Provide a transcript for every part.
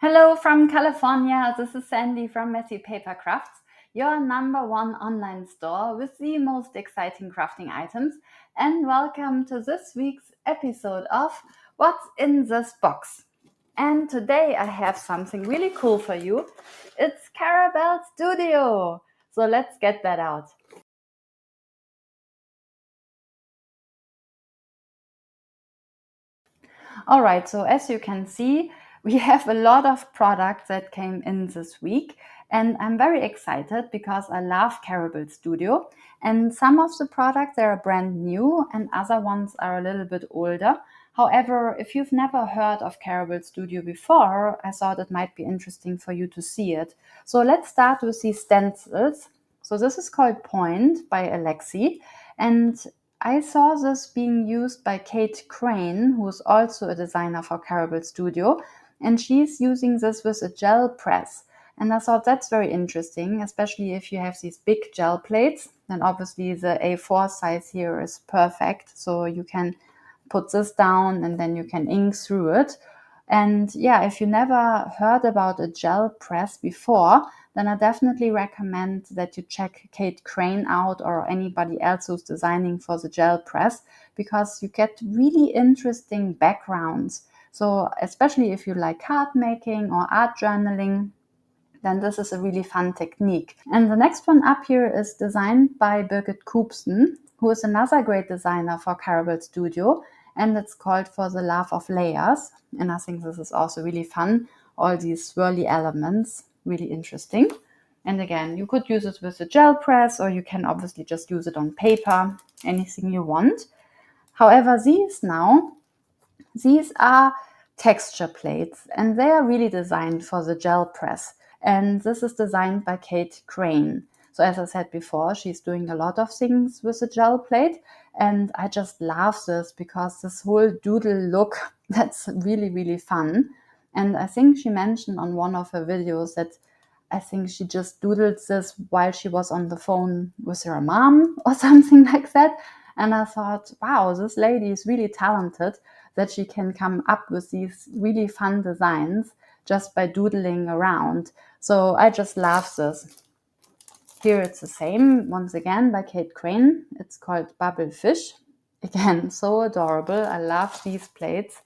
Hello from California. This is Sandy from Messy Papercrafts, your #1 online store with the most exciting crafting items. And welcome to this week's episode of What's in This Box. And today I have something really cool for you. It's Carabelle Studio. So let's get that out. All right, so as you can see, we have a lot of products that came in this week, and I'm very excited because I love Carabelle Studio. And some of the products they are brand new, and other ones are a little bit older. However, if you've never heard of Carabelle Studio before, I thought it might be interesting for you to see it. So let's start with these stencils. So this is called Point by Alexi, and I saw this being used by Kate Crane, who is also a designer for Carabelle Studio, and she's using this with a gel press. And I thought that's very interesting, especially if you have these big gel plates. Then obviously the A4 size here is perfect, so you can put this down and then you can ink through it. And yeah, if you never heard about a gel press before, then I definitely recommend that you check Kate Crane out or anybody else who's designing for the gel press, because you get really interesting backgrounds. So especially if you like card making or art journaling, then this is a really fun technique. And the next one up here is designed by Birgit Koopsen, who is another great designer for Carabelle Studio, and it's called For the Love of Layers. And I think this is also really fun. All these swirly elements, really interesting. And again, you could use it with a gel press, or you can obviously just use it on paper, anything you want. However, these are texture plates, and they are really designed for the gel press. And this is designed by Kate Crane. So as I said before, she's doing a lot of things with the gel plate, and I just love this because this whole doodle look, that's really, really fun. And I think she mentioned on one of her videos that I think she just doodled this while she was on the phone with her mom or something like that. And I thought, wow, this lady is really talented that she can come up with these really fun designs just by doodling around. So I just love this. Here it's the same, once again, by Kate Crane. It's called Bubble Fish. Again, so adorable. I love these plates.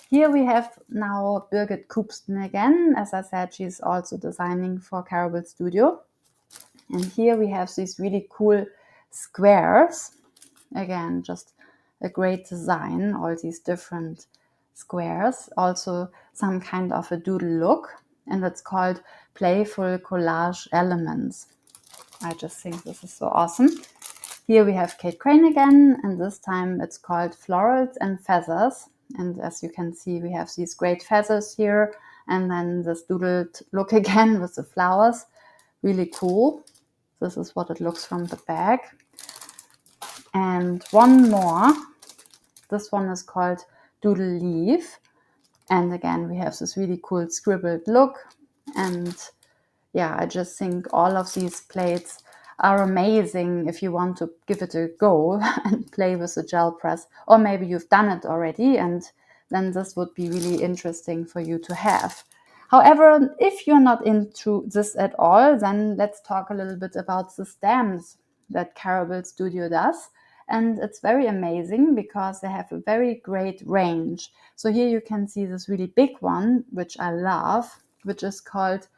Here we have now Birgit Koopsen again. As I said, she's also designing for Carabelle Studio. And here we have these really cool squares. Again, just a great design, all these different squares. Also some kind of a doodle look. And it's called Playful Collage Elements. I just think this is so awesome. Here we have Kate Crane again, and this time it's called Florals and Feathers. And as you can see, we have these great feathers here, and then this doodled look again with the flowers. Really cool. This is what it looks from the back. And one more. This one is called Doodle Leaf. And again, we have this really cool scribbled look. And yeah, I just think all of these plates are amazing if you want to give it a go and play with the gel press. Or maybe you've done it already, and then this would be really interesting for you to have. However, if you're not into this at all, then let's talk a little bit about the stamps that Carabelle Studio does. And it's very amazing because they have a very great range. So here you can see this really big one, which I love, which is called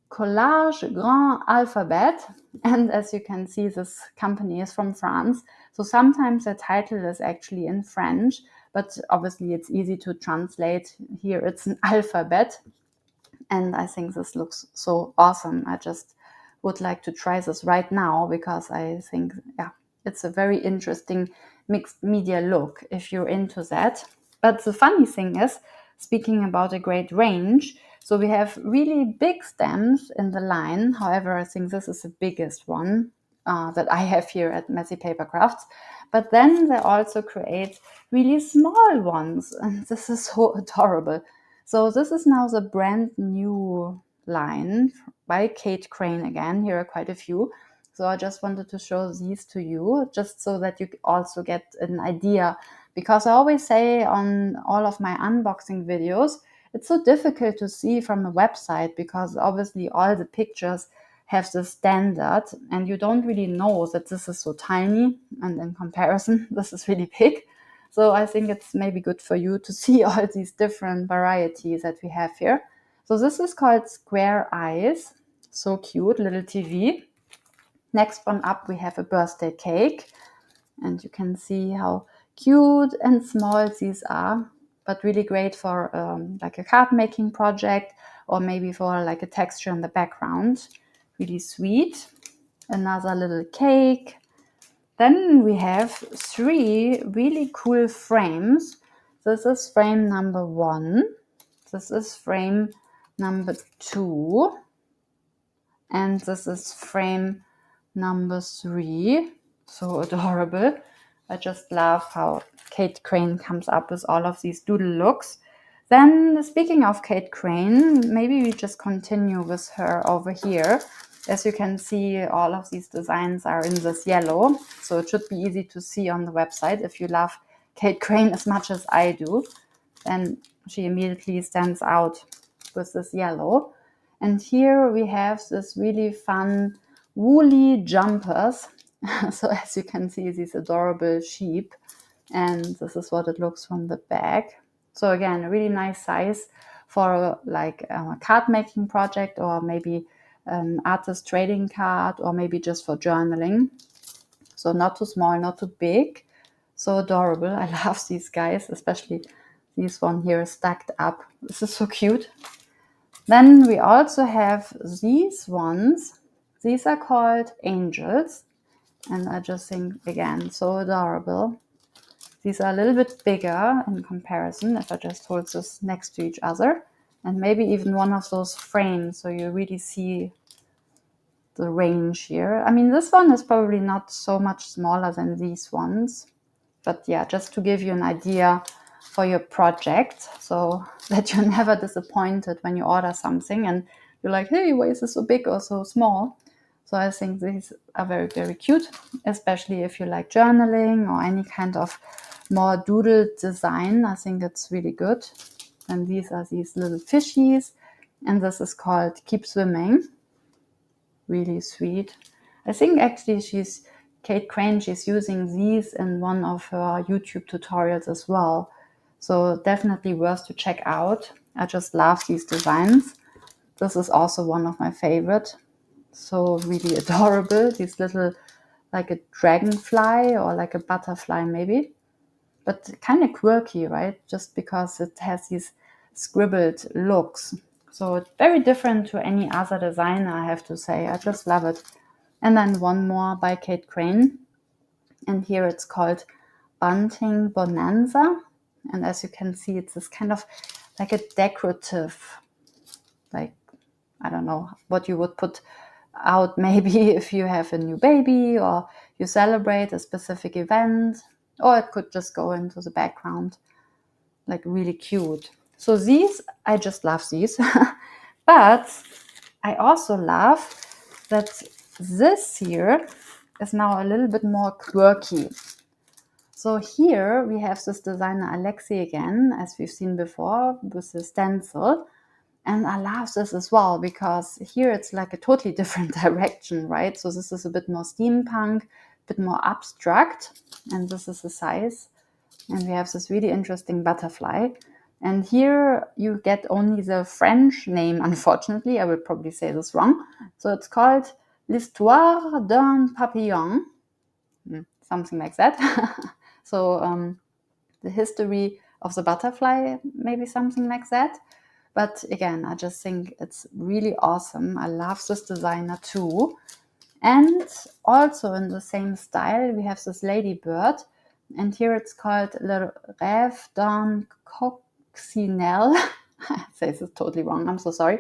Collage Grand Alphabet. And as you can see, this company is from France. So sometimes the title is actually in French, but obviously it's easy to translate. Here it's an alphabet. And I think this looks so awesome. I just would like to try this right now because I think, yeah, it's a very interesting mixed media look if you're into that. But the funny thing is, speaking about a great range, so we have really big stamps in the line. However, I think this is the biggest one that I have here at Messy Papercrafts. But then they also create really small ones, and this is so adorable. So this is now the brand new line by Kate Crane again. Here are quite a few. So I just wanted to show these to you, just so that you also get an idea. Because I always say on all of my unboxing videos, it's so difficult to see from a website because obviously all the pictures have the standard and you don't really know that this is so tiny and in comparison this is really big. So I think it's maybe good for you to see all these different varieties that we have here. So this is called Square Eyes. So cute, little TV. Next one up, we have a birthday cake. And you can see how cute and small these are, but really great for like a card making project or maybe for like a texture in the background. Really sweet. Another little cake. Then we have 3 really cool frames. This is frame number 1. This is frame number 2. And this is frame number 3. So adorable. I just love how Kate Crane comes up with all of these doodle looks. Then speaking of Kate Crane, maybe we just continue with her over here. As you can see, all of these designs are in this yellow. So it should be easy to see on the website. If you love Kate Crane as much as I do, then she immediately stands out with this yellow. And here we have this really fun woolly jumpers. So as you can see, these adorable sheep. And this is what it looks from the back. So again, a really nice size for like a card making project or maybe an artist trading card or maybe just for journaling. So not too small, not too big. So adorable. I love these guys, especially this one here stacked up. This is so cute. Then we also have these ones. These are called angels. And I just think, again, so adorable. These are a little bit bigger in comparison if I just hold this next to each other. And maybe even one of those frames so you really see the range here. I mean, this one is probably not so much smaller than these ones. But yeah, just to give you an idea for your project so that you're never disappointed when you order something and you're like, hey, why is this so big or so small? So I think these are very, very cute, especially if you like journaling or any kind of more doodle design. I think it's really good. And these are these little fishies. And this is called Keep Swimming. Really sweet. I think actually Kate Crane, she's using these in one of her YouTube tutorials as well. So definitely worth to check out. I just love these designs. This is also one of my favorite. So really adorable. These little, like a dragonfly or like a butterfly maybe. But kind of quirky, right? Just because it has these scribbled looks. So it's very different to any other designer, I have to say. I just love it. And then one more by Kate Crane. And here it's called Bunting Bonanza. And as you can see, it's this kind of like a decorative, like, I don't know, what you would put out maybe if you have a new baby or you celebrate a specific event, or it could just go into the background, like really cute. So these, I just love these. But I also love that this here is now a little bit more quirky. So here we have this designer Alexi again, as we've seen before, with the stencil. And I love this as well because here it's like a totally different direction, right? So this is a bit more steampunk, a bit more abstract. And this is the size. And we have this really interesting butterfly. And here you get only the French name, unfortunately. I will probably say this wrong. So it's called L'Histoire d'un Papillon. Something like that. So the history of the butterfly, maybe something like that. But again, I just think it's really awesome. I love this designer too. And also in the same style, we have this ladybird. And here it's called Le Rêve d'un Coccinelle. I say this totally wrong. I'm so sorry.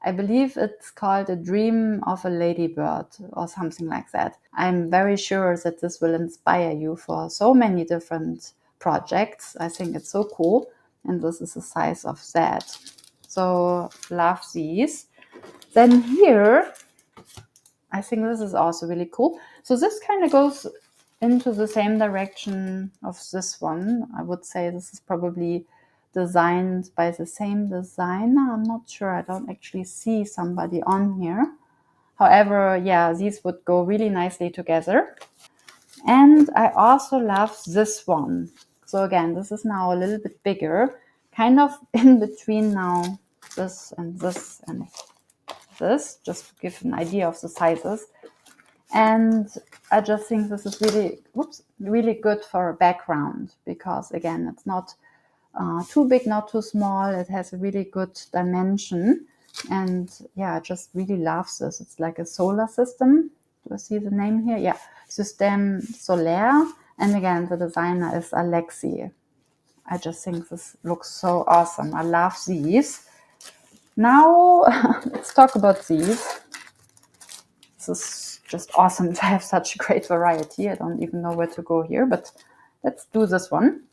I believe it's called A Dream of a Ladybird or something like that. I'm very sure that this will inspire you for so many different projects. I think it's so cool. And this is the size of that. So love these. Then here, I think this is also really cool. So this kind of goes into the same direction of this one. I would say this is probably designed by the same designer. I'm not sure. I don't actually see somebody on here. However, yeah, these would go really nicely together. And I also love this one. So again, this is now a little bit bigger, kind of in between now this and this and this, just to give an idea of the sizes. And I just think this is really good for a background, because again, it's not too big, not too small. It has a really good dimension. And yeah, I just really love this. It's like a solar system. Do I see the name here? Yeah, Système Solaire. And again, the designer is Alexi. I just think this looks so awesome. I love these. Now, let's talk about these. This is just awesome to have such a great variety. I don't even know where to go here, but let's do this one.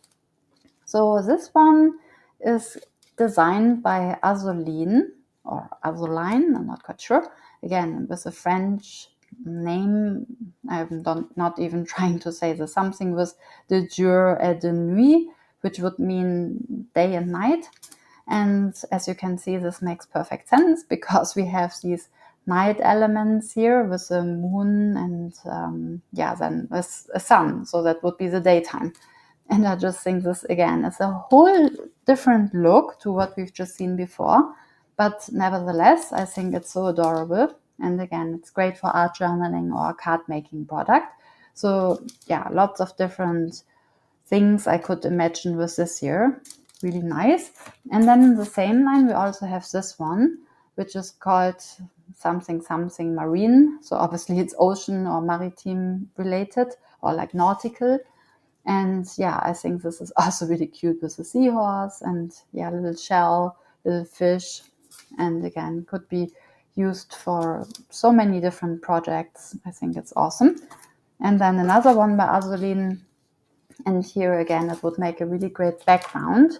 So this one is designed by Azoline or Azoline, I'm not quite sure. Again, with a French name, I'm not even trying to say the something with de jour et de nuit, which would mean day and night. And as you can see, this makes perfect sense because we have these night elements here with the moon and then with a sun. So that would be the daytime. And I just think this, again, is a whole different look to what we've just seen before. But nevertheless, I think it's so adorable. And again, it's great for art journaling or card making product. So yeah, lots of different things I could imagine with this here. Really nice. And then in the same line, we also have this one, which is called something marine. So obviously it's ocean or maritime related or like nautical. And yeah, I think this is also really cute with the seahorse and yeah, little shell, little fish. And again, could be used for so many different projects. I think it's awesome. And then another one by Azoline. And here again, it would make a really great background.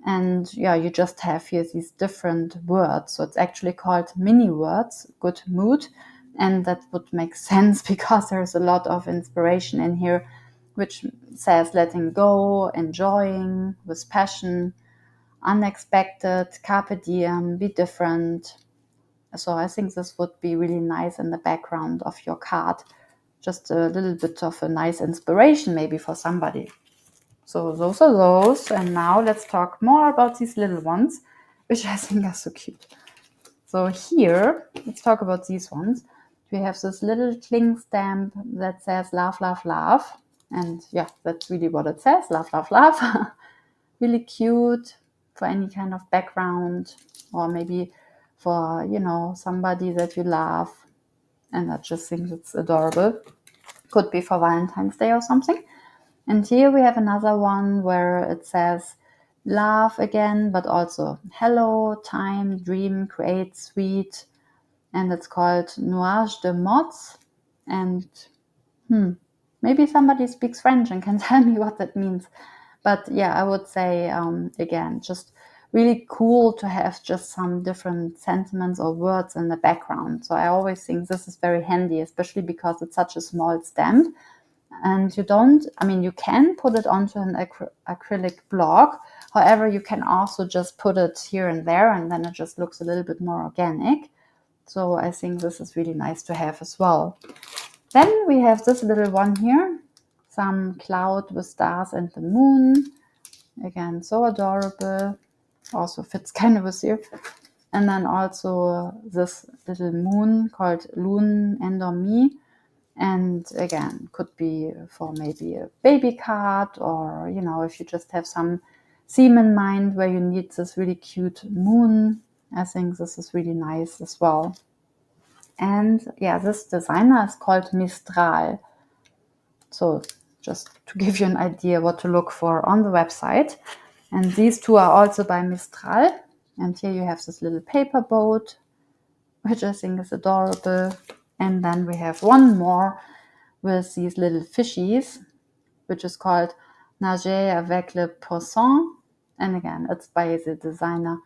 And yeah, you just have here these different words. So it's actually called mini words, good mood. And that would make sense because there's a lot of inspiration in here, which says letting go, enjoying with passion, unexpected, carpe diem, be different. So I think this would be really nice in the background of your card. Just a little bit of a nice inspiration maybe for somebody. So those are those. And now let's talk more about these little ones, which I think are so cute. So here, let's talk about these ones. We have this little cling stamp that says laugh, laugh, laugh. And yeah, that's really what it says, laugh, laugh, laugh. Really cute for any kind of background, or maybe for, somebody that you love. And I just think it's adorable. Could be for Valentine's Day or something. And here we have another one where it says laugh again, but also hello, time, dream, create, sweet. And it's called Nuage de Mots. And maybe somebody speaks French and can tell me what that means. But yeah, I would say, again, just really cool to have just some different sentiments or words in the background. So I always think this is very handy, especially because it's such a small stamp. And you can put it onto an acrylic block. However, you can also just put it here and there, and then it just looks a little bit more organic. So I think this is really nice to have as well. Then we have this little one here, some cloud with stars and the moon. Again, so adorable. Also fits kind of with here. And then also this little moon called Lune Endormi. And again, could be for maybe a baby card, or, if you just have some theme in mind where you need this really cute moon. I think this is really nice as well. And yeah, this designer is called Mistrahl. So just to give you an idea what to look for on the website. And these two are also by Mistrahl. And here you have this little paper boat, which I think is adorable. And then we have one more with these little fishies, which is called Nager avec le poisson. And again, it's by the designer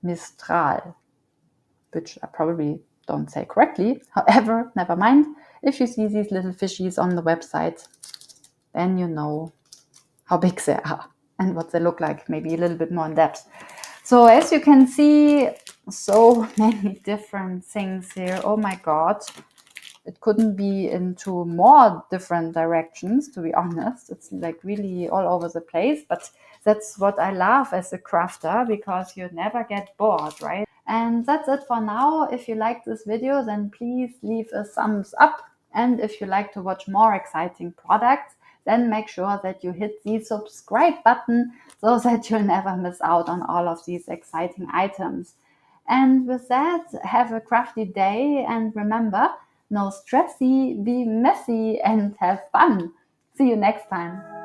Mistrahl, which I probably don't say correctly. However, never mind. If you see these little fishies on the website, then you know how big they are. and what they look like, maybe a little bit more in depth. So as you can see, so many different things here. Oh my God. It couldn't be into more different directions, to be honest. It's like really all over the place, but that's what I love as a crafter, because you never get bored, right? And that's it for now. If you like this video, then please leave a thumbs up. And if you like to watch more exciting products, then make sure that you hit the subscribe button so that you'll never miss out on all of these exciting items. And with that, have a crafty day, and remember, no stressy, be messy, and have fun. See you next time.